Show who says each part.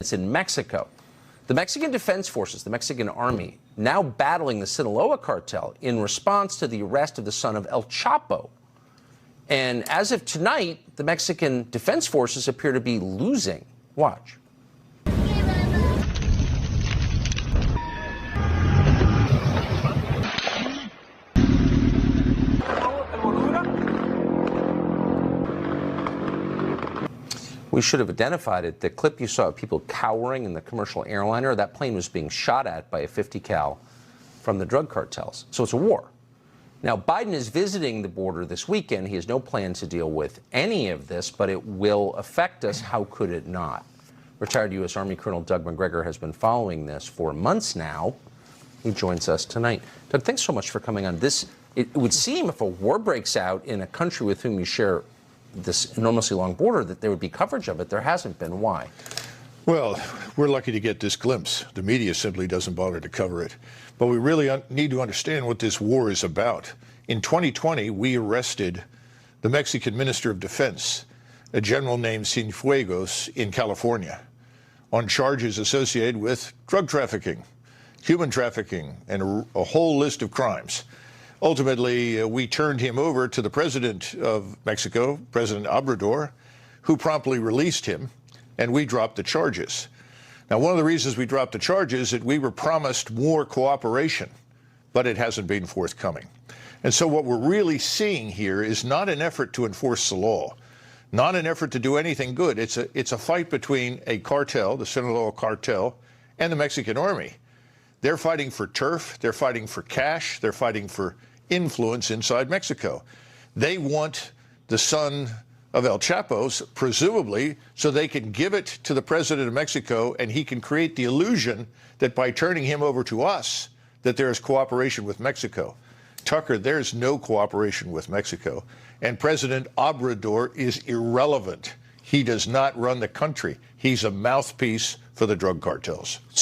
Speaker 1: It's in Mexico. The Mexican Defense Forces, the Mexican Army, now battling the Sinaloa cartel in response to the arrest of the son of El Chapo. And as of tonight, the Mexican Defense Forces appear to be losing. Watch. We should have identified it. The clip you saw of people cowering in the commercial airliner, that plane was being shot at by a 50 cal from the drug cartels. So it's a war. Now, Biden is visiting the border this weekend. He has no plan to deal with any of this, but it will affect us. How could it not? Retired U.S. Army Colonel Doug McGregor has been following this for months now. He joins us tonight. Doug, thanks so much for coming on. It would seem if a war breaks out in a country with whom you share this enormously long border that there would be coverage of it. There hasn't been. Why?
Speaker 2: Well, we're lucky to get this glimpse. The media simply doesn't bother to cover it. But we really need to understand what this war is about. In 2020, we arrested the Mexican Minister of Defense, a general named Cienfuegos, in California, on charges associated with drug trafficking, human trafficking, and a whole list of crimes. Ultimately, we turned him over to the president of Mexico, President Obrador, who promptly released him, and we dropped the charges. Now, one of the reasons we dropped the charges is that we were promised more cooperation, but it hasn't been forthcoming. And so what we're really seeing here is not an effort to enforce the law, not an effort to do anything good. It's a fight between a cartel, the Sinaloa cartel, and the Mexican army. They're fighting for turf, they're fighting for cash, they're fighting for influence inside Mexico. They want the son of El Chapo's, presumably, so they can give it to the president of Mexico, and he can create the illusion that by turning him over to us, that there is cooperation with Mexico. Tucker, there's no cooperation with Mexico. And President Obrador is irrelevant. He does not run the country. He's a mouthpiece for the drug cartels.